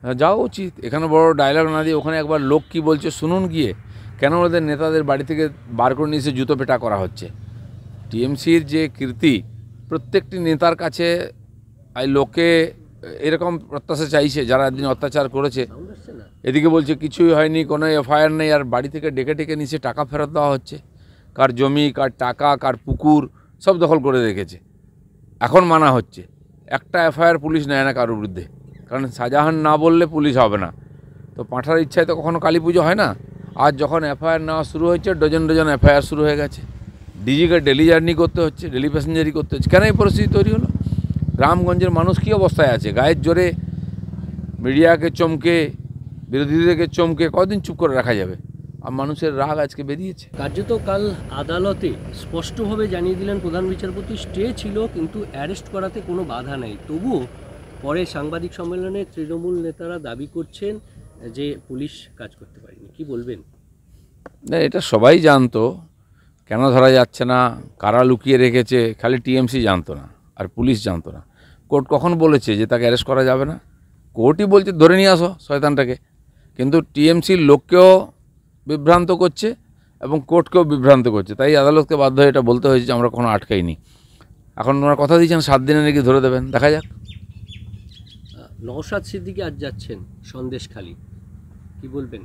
যাওয়া উচিত। এখানে বড় ডায়লগ না দিয়ে ওখানে একবার লোক কী বলছে শুনুন গিয়ে। কেন ওদের নেতাদের বাড়ি থেকে বার করে নিয়ে এসে জুতো পেটা করা হচ্ছে? টিএমসির যে কীর্তি, প্রত্যেকটি নেতার কাছে এই লোকে এরকম প্রত্যাশা চাইছে যারা একদিন অত্যাচার করেছে। এদিকে বলছে কিছুই হয়নি, কোনো এফআইআর নেই, আর বাড়ি থেকে ডেকে ডেকে নিচে টাকা ফেরত দেওয়া হচ্ছে। কার জমি, কার টাকা, কার পুকুর সব দখল করে রেখেছে। এখন মানা হচ্ছে, একটা এফআইআর পুলিশ নেয় না কারোর বিরুদ্ধে, কারণ শাহজাহান না বললে পুলিশ হবে না। তো পাঁঠার ইচ্ছায় তো কখনো কালী পুজো হয় না। আজ যখন এফআইআর নেওয়া শুরু হয়েছে, ডজন ডজন এফআইআর শুরু হয়ে গেছে। ডিজিকে ডেলি জার্নি করতে হচ্ছে, ডেলি প্যাসেঞ্জারি করতে হচ্ছে। কেন এই পরিস্থিতি তৈরি হলো? গ্রামগঞ্জের মানুষ কী অবস্থায় আছে? গায়ের জোরে মিডিয়াকে চমকে, বিরোধীদেরকে চমকে কদিন চুপ করে রাখা যাবে? আর মানুষের রাগ আজকে বেরিয়েছে। কার্যত কাল আদালতে স্পষ্টভাবে জানিয়ে দিলেন প্রধান বিচারপতি, স্টে ছিল কিন্তু অ্যারেস্ট করাতে কোনো বাধা নেই। তবুও পরে সাংবাদিক সম্মেলনে তৃণমূল নেতারা দাবি করছেন যে পুলিশ কাজ করতে পারেনি। কি বলবেন? না, এটা সবাই জানতো, কেন ধরা যাচ্ছে না, কারা লুকিয়ে রেখেছে, খালি টিএমসি জানতো না আর পুলিশ জানতো না। কোর্ট কখন বলেছে যে তাকে অ্যারেস্ট করা যাবে না? কোর্টই বলছে ধরে নিয়ে আসো শয়তানটাকে। কিন্তু টিএমসির লোককেও বিভ্রান্ত করছে এবং কোর্টকেও বিভ্রান্ত করছে। তাই আদালতকে বাধ্য হয়ে এটা বলতে হয়েছে যে আমরা কখনো আটকাইনি। এখন ওনারা কথা দিয়েছেন 7 দিনে নাকি ধরে দেবেন, দেখা যাক। নওশাদ সিদ্দিকী আজ যাচ্ছেন সন্দেশখালী, কি বলবেন?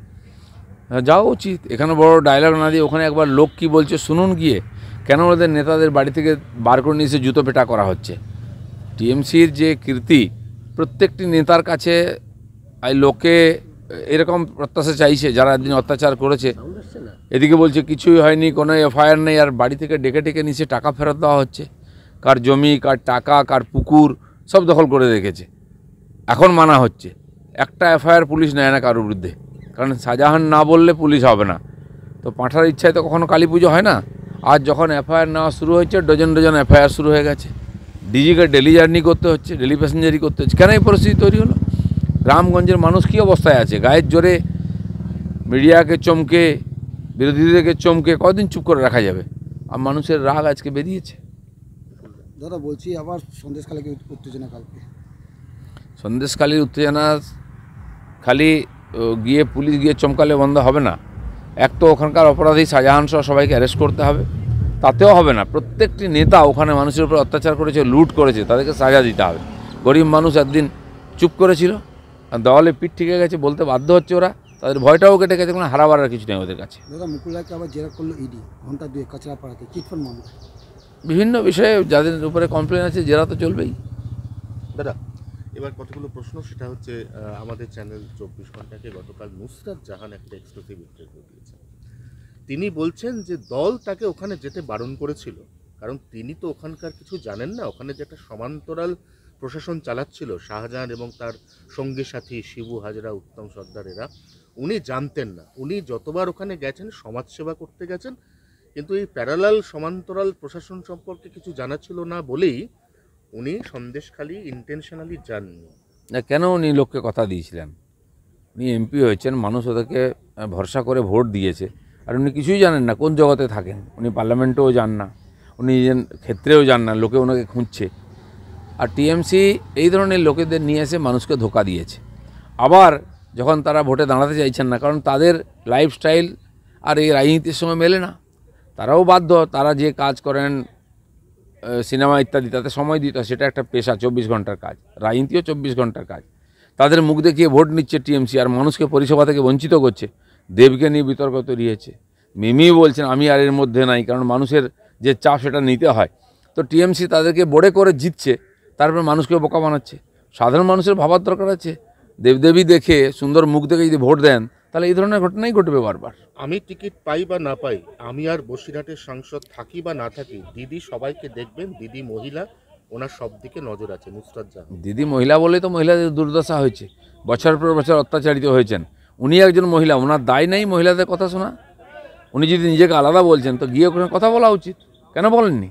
যাওয়া উচিত। এখানে বড় ডায়লগ না দিয়ে ওখানে একবার লোক কী বলছে শুনুন গিয়ে। কেন ওদের নেতাদের বাড়ি থেকে বার করে নিয়ে এসে জুতো পেটা করা হচ্ছে? টিএমসির যে কীর্তি, প্রত্যেকটি নেতার কাছে এই লোকে এরকম প্রত্যাশা চাইছে যারা একদিন অত্যাচার করেছে। এদিকে বলছে কিছুই হয়নি, কোনো এফআইআর নেই, আর বাড়ি থেকে ডেকে ডেকে নিচে টাকা ফেরত দেওয়া হচ্ছে। কার জমি, কার টাকা, কার পুকুর সব দখল করে রেখেছে। এখন মানা হচ্ছে, একটা এফআইআর পুলিশ নেয় না কারোর বিরুদ্ধে, কারণ শাহজাহান না বললে পুলিশ হবে না। তো পাঁঠার ইচ্ছায় তো কখনো কালী পুজো হয় না। আজ যখন এফআইআর নেওয়া শুরু হয়েছে, ডজন ডজন এফআইআর শুরু হয়ে গেছে। ডিজিকে ডেলি জার্নি করতে হচ্ছে, ডেলি প্যাসেঞ্জারি করতে হচ্ছে। কেন এই পরিস্থিতি তৈরি হলো? গ্রামগঞ্জের মানুষ কী অবস্থায় আছে? গায়ের জোরে মিডিয়াকে চমকে, বিরোধীদেরকে চমকে কদিন চুপ করে রাখা যাবে? আর মানুষের রাগ আজকে বেরিয়েছে। দাদা বলছি, আবার সন্দেশখালীর উত্তেজনা কালকে। সন্দেশখালীর উত্তেজনা খালি গিয়ে পুলিশ গিয়ে চমকালে বন্ধ হবে না। এক তো ওখানকার অপরাধী শাহজাহান সহ সবাইকে অ্যারেস্ট করতে হবে, তাতেও হবে না। প্রত্যেকটি নেতা ওখানে মানুষের উপর অত্যাচার করেছে, লুট করেছে, তাদেরকে সাজা দিতে হবে। গরিব মানুষ একদিন চুপ করেছিল, আর দেওয়ালে পিঠ ঠেকে গেছে, বলতে বাধ্য হচ্ছে ওরা। তাদের ভয়টাও কেটে গেছে, কোনো হারাবার আর কিছু নেই ওদের কাছে। দাদা মুকুল রায়কে আবার জেরা করলো ইডি, ঘন্টা 2 কাঁচরাপাড়াতে চিটফান্ড মামলা। বিভিন্ন বিষয়ে যাদের উপরে কমপ্লেন আছে জেরা তো চলবেই। দাদা এবার কতগুলো প্রশ্ন, সেটা হচ্ছে আমাদের চ্যানেল 24 ঘন্টাকে গতকাল নুসরাত জাহান একটা এক্সক্লুসিভ ইন্টারভিউ দিয়েছেন। তিনি বলছেন যে দল তাকে ওখানে যেতে বারণ করেছিল, কারণ তিনি তো ওখানকার কিছু জানেন না। ওখানে যে একটা সমান্তরাল প্রশাসন চালাচ্ছিল শাহজাহান এবং তার সঙ্গী সাথী শিবু হাজরা, উত্তম সর্দার, এরা উনি জানতেন না। উনি যতবার ওখানে গেছেন সমাজসেবা করতে গেছেন, কিন্তু এই প্যারালাল সমান্তরাল প্রশাসন সম্পর্কে কিছু জানা ছিল না বলেই উনি সন্দেশখালী ইন্টেনশনালি যাননি। না, কেন উনি লোককে কথা দিয়েছিলেন? উনি এমপি হয়েছেন, মানুষ ওদেরকে ভরসা করে ভোট দিয়েছে, আর উনি কিছুই জানেন না, কোন জগতে থাকেন। উনি পার্লামেন্টেও যান না, উনি ক্ষেত্রেও যান না, লোকে ওনাকে খুঁজছে। আর টিএমসি এই ধরনের লোকেদের নিয়ে এসে মানুষকে ধোঁকা দিয়েছে। আবার যখন তারা ভোটে দাঁড়াতে চাইছেন না, কারণ তাদের লাইফস্টাইল আর এই রাজনীতির সময় মেলে না, তারাও বাধ্য। তারা যে কাজ করেন, সিনেমা ইত্যাদি, তাতে সময় দিতে হয়, সেটা একটা পেশা, 24 ঘন্টার কাজ। রাজনীতিও 24 ঘন্টার কাজ। তাদের মুখ দেখিয়ে ভোট নিচ্ছে টিএমসি, আর মানুষকে পরিষেবা থেকে বঞ্চিত করছে। দেবকে নিয়ে বিতর্ক তৈরি হয়েছে, মিমি বলছেন আমি আর এর মধ্যে নাই, কারণ মানুষের যে চাপ সেটা নিতে হয়। তো টিএমসি তাদেরকে বোর্ডে করে জিতছে, তারপর মানুষকে বোকা বানাচ্ছে। সাধারণ মানুষের ভাবার দরকার আছে। দেবদেবী দেখে, সুন্দর মুখ দেখে যদি ভোট দেন, তাহলে এই ধরনের ঘটনাই ঘটবে বারবার। আমি টিকিট পাই বা না পাই, আমি আর বসিরহাটের সাংসদ থাকি বা না থাকি, দিদি সবাইকে দেখবেন, দিদি মহিলা, ওনার সব দিকে নজর আছে। নুসরাত জাহান দিদি মহিলা বলেই তো মহিলাদের দুর্দশা হয়েছে, বছরের পর বছর অত্যাচারিত হয়েছেন। উনি একজন মহিলা, ওনার দায় নেই মহিলাদের কথা শোনা? উনি যদি নিজেকে আলাদা বলছেন, তো গিয়ে ওখানে কথা বলা উচিত, কেন বলেননি?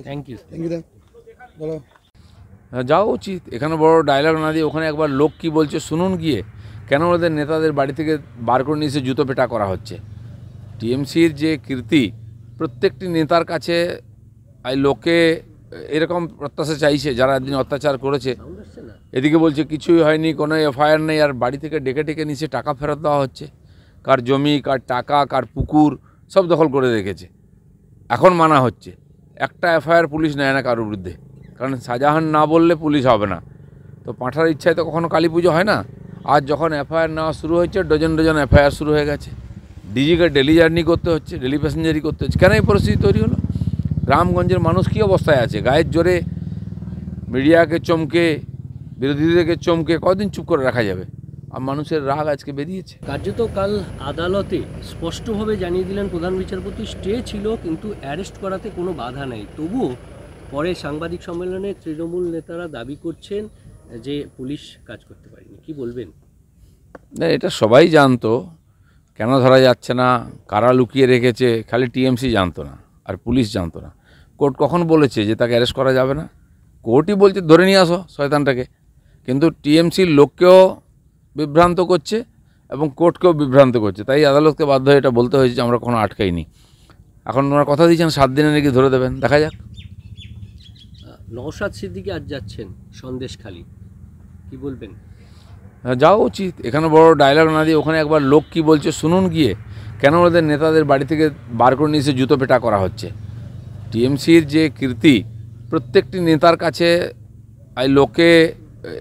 Thank you. বলো। যাওয়া উচিত। এখানে বড় ডায়লগ না দিয়ে ওখানে একবার লোক কী বলছে শুনুন গিয়ে। কেন ওদের নেতাদের বাড়ি থেকে বার করে নিয়ে এসে জুতো পেটা করা হচ্ছে? টিএমসির যে কীর্তি, প্রত্যেকটি নেতার কাছে এই লোকে এরকম প্রত্যাশা চাইছে যারা একদিন অত্যাচার করেছে। সাউন্ড আসছে না? এদিকে বলছে কিছুই হয়নি, কোনো এফআইআর নেই, আর বাড়ি থেকে ডেকে ডেকে নিচে টাকা ফেরত দেওয়া হচ্ছে। কার জমি, কার টাকা, কার পুকুর সব দখল করে রেখেছে। এখন মানা হচ্ছে, একটা এফআইআর পুলিশ নেয় না কারোর বিরুদ্ধে, কারণ শাহজাহান না বললে পুলিশ হবে না। তো পাঁঠার ইচ্ছায় তো কখনো কালী পুজো হয় না। আজ যখন এফআইআর নেওয়া শুরু হয়েছে, ডজন ডজন এফআইআর শুরু হয়ে গেছে। ডিজিকে ডেলি জার্নি করতে হচ্ছে, ডেলি প্যাসেঞ্জারি করতে হচ্ছে। কেন এই পরিস্থিতি তৈরি হলো? গ্রামগঞ্জের মানুষ কী অবস্থায় আছে? গায়ের জোরে মিডিয়াকে চমকে, বিরোধীদেরকে চমকে কদিন চুপ করে রাখা যাবে? আর মানুষের রাগ আজকে বেরিয়েছে। কার্যত কাল আদালতে স্পষ্টভাবে জানিয়ে দিলেন প্রধান বিচারপতি, স্টে ছিল কিন্তু অ্যারেস্ট করাতে কোনো বাধা নেই। তবুও পরে সাংবাদিক সম্মেলনে তৃণমূল নেতারা দাবি করছেন যে পুলিশ কাজ করতে পারেনি। কি বলবেন? না, এটা সবাই জানতো, কেন ধরা যাচ্ছে না, কারা লুকিয়ে রেখেছে, খালি টিএমসি জানতো না আর পুলিশ জানতো না। কোর্ট কখন বলেছে যে তাকে অ্যারেস্ট করা যাবে না? কোর্টই বলছে ধরে নিয়ে আসো শয়তানটাকে। কিন্তু টিএমসির লোককেও বিভ্রান্ত করছে এবং কোর্টকেও বিভ্রান্ত করছে। তাই আদালতকে বাধ্য হয়ে এটা বলতে হয়েছে যে আমরা কখনো আটকাইনি। এখন ওনারা কথা দিয়েছেন 7 দিনে নাকি ধরে দেবেন, দেখা যাক। নওশাদ সিদ্দিকী আজ যাচ্ছেন সন্দেশখালী, কি বলবেন? যাওয়া উচিত। এখানে বড় ডায়লগ না দিয়ে ওখানে একবার লোক কি বলছে শুনুন গিয়ে। কেন ওদের নেতাদের বাড়ি থেকে বার করে নিয়ে এসে জুতো পেটা করা হচ্ছে? টিএমসির যে কীর্তি, প্রত্যেকটি নেতার কাছে এই লোকে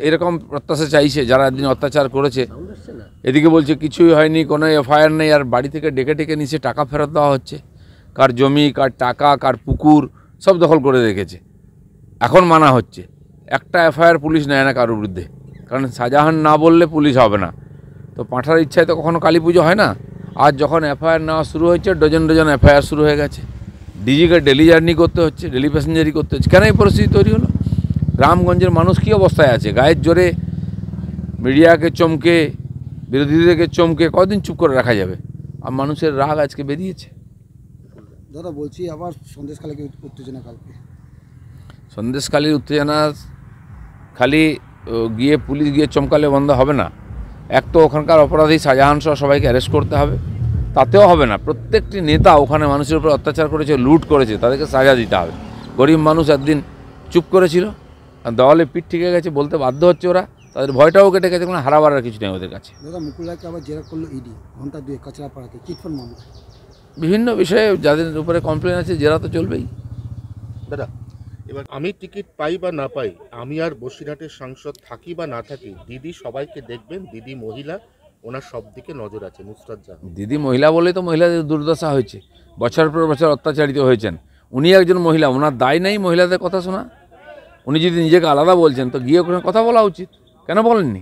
এরকম প্রত্যাশা চাইছে যারা একদিন অত্যাচার করেছে। সাউন্ড আসছে না? এদিকে বলছে কিছুই হয়নি, কোনো এফআইআর নেই, আর বাড়ি থেকে ডেকে ডেকে নিচে টাকা ফেরত দেওয়া হচ্ছে। কার জমি, কার টাকা, কার পুকুর সব দখল করে রেখেছে। এখন মানা হচ্ছে, একটা এফআইআর পুলিশ নেয় না কারোর বিরুদ্ধে, কারণ শাহজাহান না বললে পুলিশ হবে না। তো পাঁঠার ইচ্ছায় তো কখনো কালী পুজো হয় না। আজ যখন এফআইআর নেওয়া শুরু হয়েছে, ডজন ডজন এফআইআর শুরু হয়ে গেছে। ডিজিকে ডেলি জার্নি করতে হচ্ছে, ডেলি প্যাসেঞ্জারি করতে হচ্ছে। কেন এই পরিস্থিতি তৈরি হলো? গ্রামগঞ্জের মানুষ কী অবস্থায় আছে? গায়ের জোরে মিডিয়াকে চমকে, বিরোধীদেরকে চমকে কদিন চুপ করে রাখা যাবে? আর মানুষের রাগ আজকে বেরিয়েছে। দাদা বলছি আবার সন্দেশখালী উত্তেজনা কালকে। সন্দেশখালীর উত্তেজনা খালি গিয়ে পুলিশ গিয়ে চমকালে বন্ধ হবে না। এক তো ওখানকার অপরাধী শাহজাহান সহ সবাইকে অ্যারেস্ট করতে হবে, তাতেও হবে না। প্রত্যেকটি নেতা ওখানে মানুষের উপর অত্যাচার করেছে, লুট করেছে, তাদেরকে সাজা দিতে হবে। গরিব মানুষ একদিন চুপ করেছিল, আর দেওয়ালে পিঠ ঠেকে গেছে, বলতে বাধ্য হচ্ছে ওরা। তাদের ভয়টাও কেটে গেছে, কোনো হারাবার আর কিছু নেই ওদের কাছে। দাদা মুকুল রায়কে আবার জেরা করলো ইডি ঘন্টা 2 কাঁচরাপাড়াতে চিটফান্ড মামলা। বিভিন্ন বিষয়ে যাদের উপরে কমপ্লেন আছে জেরা তো চলবেই। দাদা, এবার আমি টিকিট পাই বা না পাই, আমি আর বসিরহাটের সাংসদ থাকি বা না থাকি, দিদি সবাইকে দেখবেন, দিদি মহিলা, ওনার সব দিকে নজর আছে। নুসরাত জাহান। দিদি মহিলা বলেই তো মহিলাদের দুর্দশা হয়েছে, বছর পর বছর অত্যাচারিত হয়েছেন। উনি একজন মহিলা, ওনার দায় নেই মহিলাদের কথা শোনা? উনি যদি নিজেকে আলাদা বলছেন তো গিয়ে ওখানে কথা বলা উচিত, কেন বলেননি?